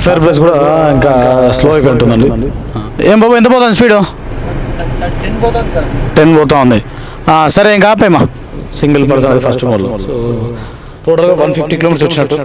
Fair price కూడా ఇంకా slow ఇక్కడ ఉంటుందండి. ఏం బాబు ఎంత పోతుంది స్పీడ్? 10 పోతా ఉంది. సరే ఇంకా ఆపేమా సింగిల్ పర్సన్ అది ఫస్ట్ మోల్. సో టోటల్గా 150 కిలోమీటర్స్ వచ్చినట్టు.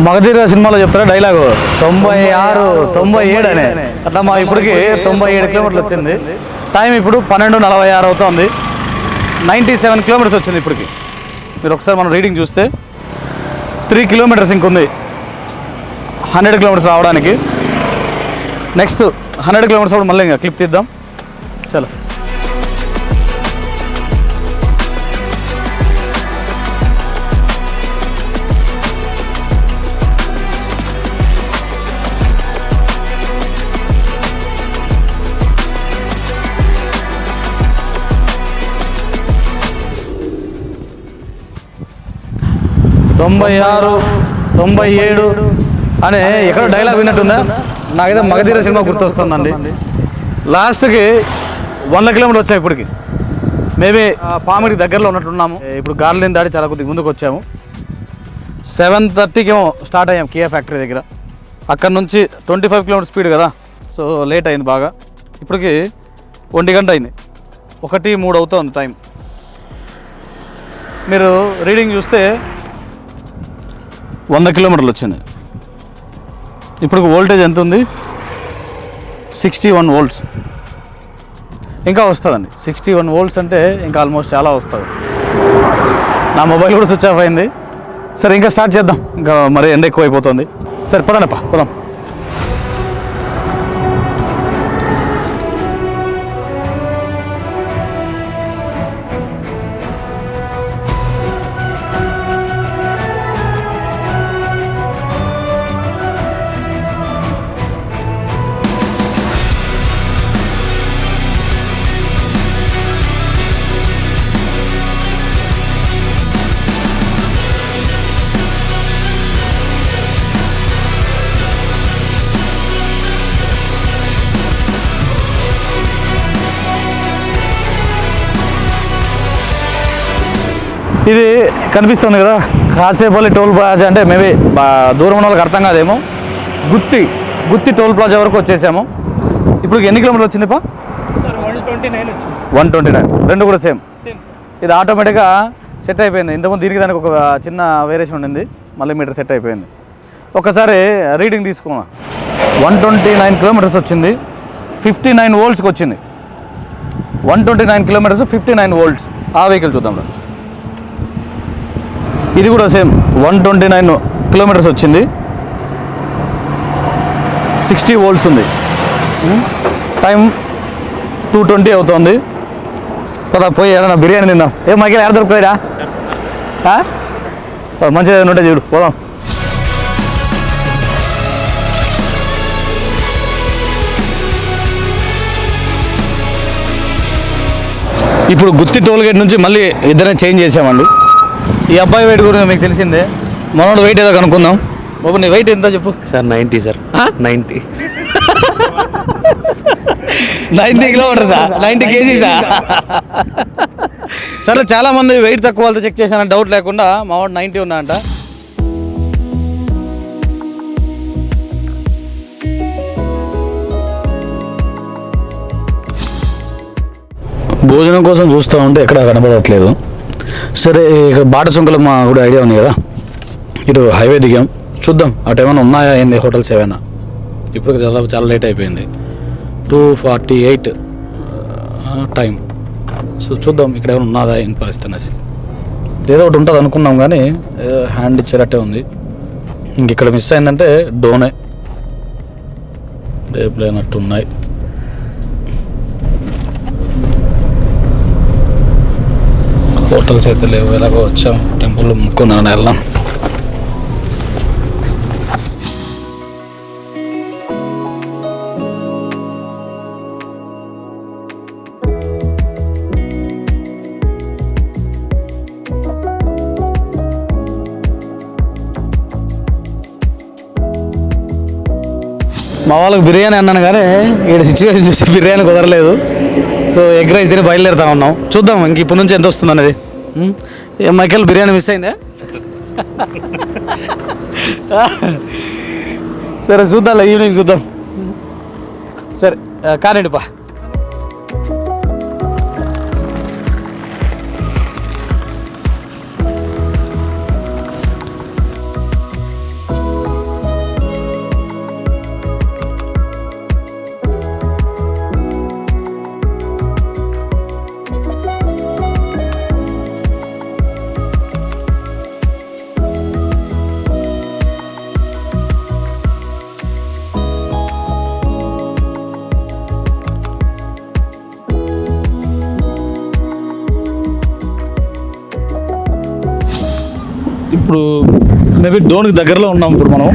మగధీర సినిమాలో చెప్తారా డైలాగు 96, 97 అనే అట్లా మా ఇప్పటికి 97 కిలోమీటర్లు వచ్చింది. టైం ఇప్పుడు 12:46 అవుతుంది. 97 కిలోమీటర్స్ వచ్చింది ఇప్పటికి. మీరు ఒకసారి మనం రీడింగ్ చూస్తే 3 కిలోమీటర్స్ ఇంకుంది 100 కిలోమీటర్స్ రావడానికి. నెక్స్ట్ 100 కిలోమీటర్స్ కూడా మళ్ళీ ఇంకా క్లిప్ తీద్దాం. చలో "96, 97" అనే ఎక్కడ డైలాగ్ విన్నట్టుందా? నాకైతే మగధీర సినిమా గుర్తొస్తుందండి. లాస్ట్కి 100 కిలోమీటర్లు వచ్చాయి ఇప్పటికి. మేబీ పామిడికి దగ్గరలో ఉన్నట్టున్నాము. ఇప్పుడు గార్లెన్ దాడి చాలా కొద్దిగా ముందుకు వచ్చాము. 7:30కి ఏమో స్టార్ట్ అయ్యాము కియా ఫ్యాక్టరీ దగ్గర. అక్కడ నుంచి 25 కిలోమీటర్ స్పీడ్ కదా, సో లేట్ అయింది బాగా. ఇప్పటికి 1 గంట అయింది. 1:03 అవుతుంది టైం. మీరు రీడింగ్ చూస్తే 100 కిలోమీటర్లు వచ్చింది. ఇప్పుడు వోల్టేజ్ ఎంత ఉంది? 61 వోల్ట్స్. ఇంకా వస్తుందండి. 61 వోల్ట్స్ అంటే ఇంకా ఆల్మోస్ట్ చాలా వస్తుంది. నా మొబైల్ కూడా స్విచ్ ఆఫ్ అయింది. సరే ఇంకా స్టార్ట్ చేద్దాం, ఇంకా మరీ ఎండ ఎక్కువ అయిపోతుంది. సరే పదండప్ప పదాం. ఇది కనిపిస్తుంది కదా కాసేపల్లి టోల్ ప్లాజా అంటే మేబీ దూరం ఉన్న వాళ్ళకి అర్థం కాదేమో. గుత్తి టోల్ ప్లాజా వరకు వచ్చేసాము. ఇప్పుడు ఎన్ని కిలోమీటర్లు వచ్చింది పా? 129. రెండు కూడా సేమ్. ఇది ఆటోమేటిక్గా సెట్ అయిపోయింది. ఇంతకుముందు దీనికి దానికి ఒక చిన్న వేరియేషన్ ఉండింది, మళ్ళీ మీటర్ సెట్ అయిపోయింది. ఒకసారి రీడింగ్ తీసుకున్నా. 129 కిలోమీటర్స్ వచ్చింది. 59 వోల్ట్స్కి వచ్చింది. 129 కిలోమీటర్స్ 59 వోల్ట్స్. ఆ వెహికల్ చూద్దాం. ఇది కూడా సేమ్ 129 కిలోమీటర్స్ వచ్చింది. 60 వోల్ట్స్ ఉంది. టైం 2:20 అవుతుంది. పదా పోయి ఏదైనా బిర్యానీ తిందాం. మాకు ఎక్కడ దొరుకుతాయిరా? మంచిగా ఏదైనా ఉంటే చూడు, పోదాం. ఇప్పుడు గుత్తి టోల్ గేట్ నుంచి మళ్ళీ ఇద్దరే చేంజ్ చేసామండి. ఈ అబ్బాయి వెయిట్ గురించి మీకు తెలిసిందే. మనోడు వెయిట్ ఏదో కనుక్కుందాం. బాబు నీ వెయిట్ ఎంత చెప్పు? Sir 90 sir. 90 కిలోమీటర్సా? 90 kgs. సరే చాలా మంది వెయిట్ తక్కువ వాళ్ళతో చెక్ చేశానని డౌట్ లేకుండా మా వాడు 90 ఉన్నా అంట. భోజనం కోసం చూస్తూ ఉంటే ఎక్కడ కనపడట్లేదు. సరే ఇక్కడ బాటసుంకల మా కూడా ఐడియా ఉంది కదా, ఇటు హైవే దిగాం. చూద్దాం అటు ఏమైనా ఉన్నాయా ఏంది హోటల్స్ ఏమైనా. ఇప్పుడు దాదాపు చాలా లేట్ అయిపోయింది, 2:48 టైం. సో చూద్దాం ఇక్కడ ఏమైనా ఉన్నదా ఏం పరిస్థితి అనేసి. ఏదో ఒకటి ఉంటుంది అనుకున్నాం కానీ ఏదో హ్యాండ్ ఇచ్చేటట్టే ఉంది. ఇంక ఇక్కడ మిస్ అయిందంటే డోనే రేపు లేనట్టు ఉన్నాయి. హోటల్స్ అయితే లేవు. ఎలాగో వచ్చాం, టెంపుల్ ముక్కున్నాను వెళ్దాం. మా వాళ్ళకి బిర్యానీ అన్నాను కానీ ఇక్కడ సిచ్యువేషన్ చూసి బిర్యానీ కుదరలేదు. సో ఎగ్ రైస్ తిని బయలుదేరుతా ఉన్నాం. చూద్దాం ఇంక ఇప్పటి నుంచి ఎంత వస్తుంది అనేది. మైకేల్ బిర్యానీ మిస్ అయిందా? సరే చూద్దాం, ఈవినింగ్ చూద్దాం. సరే కానివ్వండి పా. ఇప్పుడు మేబీ డోన్కి దగ్గరలో ఉన్నాం. ఇప్పుడు మనం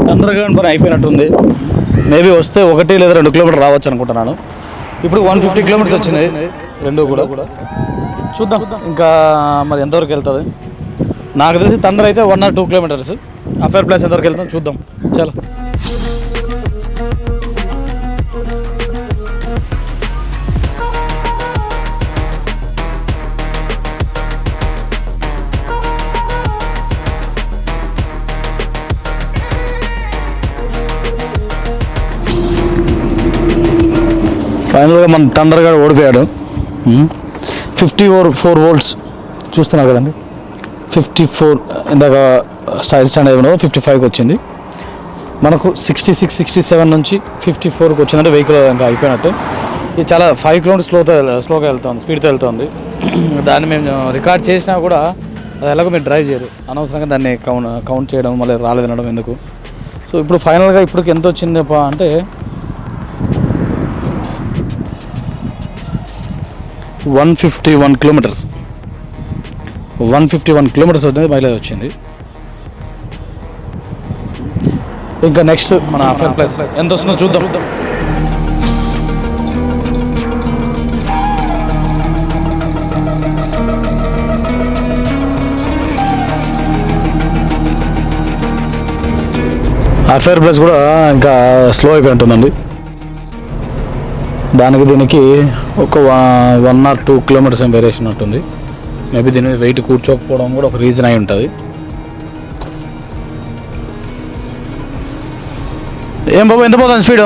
తండ్రగాన్ పని అయిపోయినట్టుంది. మేబీ వస్తే 1 లేదా 2 కిలోమీటర్ రావచ్చు అనుకుంటున్నాను. ఇప్పుడు 150 కిలోమీటర్స్ వచ్చినాయి రెండు కూడా. చూద్దాం ఇంకా మరి ఎంతవరకు వెళ్తుంది. నాకు తెలిసి తండ్ర అయితే 1 or 2 కిలోమీటర్స్. అఫేర్ ప్లేస్ ఎంతవరకు వెళ్తాం చూద్దాం. చాలా ఫైనల్గా మన తండ్రగా ఓడిపోయాడు. 54 volts చూస్తున్నారు కదండి. 54 ఇందాక స్టాండ్ ఏమో 55కి వచ్చింది. మనకు 66, 67 నుంచి 54కి వచ్చిందంటే వెహికల్ ఇంకా అయిపోయినట్టు. ఇది చాలా 5 కిలోమీటర్స్ స్లోగా వెళ్తుంది, స్పీడ్తో వెళ్తుంది. దాన్ని మేము రికార్డ్ చేసినా కూడా అది ఎలాగో మీరు డ్రైవ్ చేయరు. అనవసరంగా దాన్ని కౌంట్ చేయడం మళ్ళీ రాలేదనడం ఎందుకు. సో ఇప్పుడు ఫైనల్గా ఇప్పటికి ఎంత వచ్చింది అంటే 151 కిలోమీటర్స్. 151 కిలోమీటర్స్ వచ్చింది, మైలేజ్ వచ్చింది. ఇంకా నెక్స్ట్ మన అఫేర్ ప్లస్ ఎంత వస్తుందో చూద్దాం. అఫేర్ ప్లస్ కూడా ఇంకా స్లో అయిపోయి ఉంటుందండి. దానికి దీనికి ఒక 1 or 2 కిలోమీటర్స్ ఏం వేరియేషన్ ఉంటుంది. మేబీ దీని మీద వెయిట్ కూర్చోకపోవడం కూడా ఒక రీజన్ అయి ఉంటుంది. ఏం బాబు ఎంత పోతుంది స్పీడు?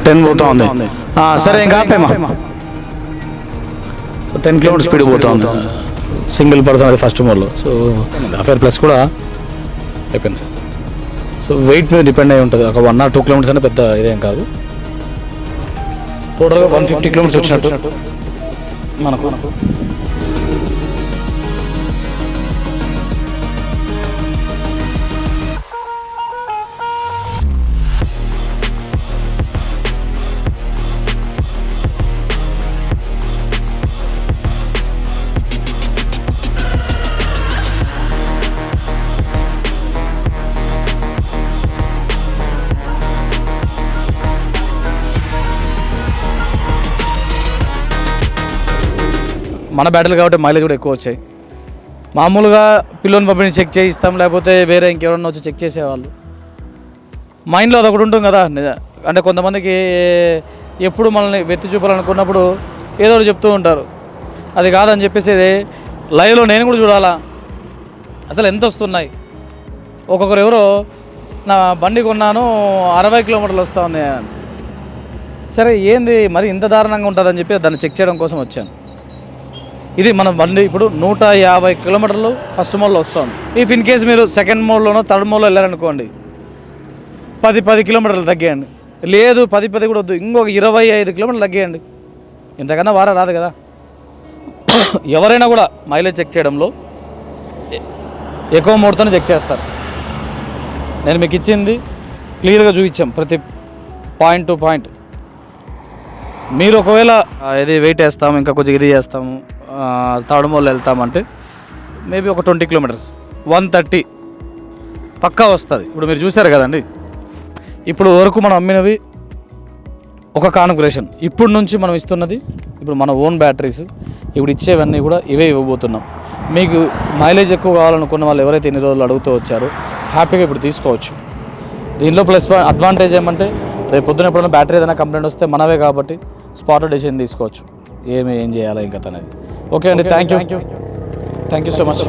10 పోతా ఉంది. సరే ఇంకా ఆపేమా. 10 కిలోమీటర్ స్పీడ్ పోతా ఉంది సింగిల్ పర్సన్, అది ఫస్ట్ మోడ్లో. సో అఫేర్ ప్లస్ కూడా అయిపోయింది. సో వెయిట్ మీద డిపెండ్ అయి ఉంటుంది. ఒక 1 or 2 కిలోమీటర్స్ అంటే పెద్ద ఇదేం కాదు. టోటల్గా 150 కిలోమీటర్స్ వచ్చినట్టు మనకు. మన బ్యాటరీలు కాబట్టి మైలేజ్ కూడా ఎక్కువ వచ్చాయి. మామూలుగా పిల్లోని పంపిణీ చెక్ చేయిస్తాం, లేకపోతే వేరే ఇంకెవరన్నా వచ్చి చెక్ చేసేవాళ్ళు. మైండ్లో అదొకటి ఉంటుంది కదా. అంటే కొంతమందికి ఎప్పుడు మనల్ని వెత్తి చూపాలనుకున్నప్పుడు ఏదో ఒకటి చెప్తూ ఉంటారు. అది కాదని చెప్పేసి లైవ్లో నేను కూడా చూడాలా అసలు ఎంత వస్తున్నాయి. ఒక్కొక్కరు ఎవరో నా బండి కొన్నాను 60 కిలోమీటర్లు వస్తూ ఉంది. సరే ఏంది మరి ఇంత దారుణంగా ఉంటుందని చెప్పి దాన్ని చెక్ చేయడం కోసం వచ్చాను. ఇది మన బండి ఇప్పుడు 150 కిలోమీటర్లు ఫస్ట్ మోడ్లో వస్తుంది. ఇఫ్ ఇన్ కేస్ మీరు సెకండ్ మోడ్లోనో థర్డ్ మోడ్లో వెళ్ళారనుకోండి 10 కిలోమీటర్లు తగ్గేయండి. లేదు 10 కూడా వద్దు, ఇంకొక 25 కిలోమీటర్లు తగ్గేయండి. ఇంతకన్నా వారా రాదు కదా. ఎవరైనా కూడా మైలేజ్ చెక్ చేయడంలో ఎక్కువ మోడ్తోనే చెక్ చేస్తారు. నేను మీకు ఇచ్చింది క్లియర్గా చూపించాం ప్రతి పాయింట్ టు పాయింట్. మీరు ఒకవేళ ఇది వెయిట్ వేస్తాము, ఇంకా కొంచెం ఇది చేస్తాము, థర్డ్ మోడ్లో వెళ్తామంటే మేబీ ఒక 20 కిలోమీటర్స్ 130 పక్కా వస్తుంది. ఇప్పుడు మీరు చూసారు కదండి, ఇప్పుడు వరకు మనం అమ్మినవి ఒక కాన్ఫిగరేషన్. ఇప్పుడు నుంచి మనం ఇస్తున్నది ఇప్పుడు మన ఓన్ బ్యాటరీస్. ఇప్పుడు ఇచ్చేవన్నీ కూడా ఇవే ఇవ్వబోతున్నాం. మీకు మైలేజ్ ఎక్కువ కావాలనుకున్న వాళ్ళు ఎవరైతే ఎన్ని రోజులు అడుగుతూ వచ్చారో హ్యాపీగా ఇప్పుడు తీసుకోవచ్చు. దీనిలో ప్లస్ అడ్వాంటేజ్ ఏమంటే రేపు పొద్దున ఎప్పుడైనా బ్యాటరీ ఏదైనా కంప్లైంట్ వస్తే మనవే కాబట్టి స్పాట్ డెసిషన్ తీసుకోవచ్చు, ఏం చేయాలి ఇంకా తనది. ఓకే అండి, థ్యాంక్ యూ సో మచ్.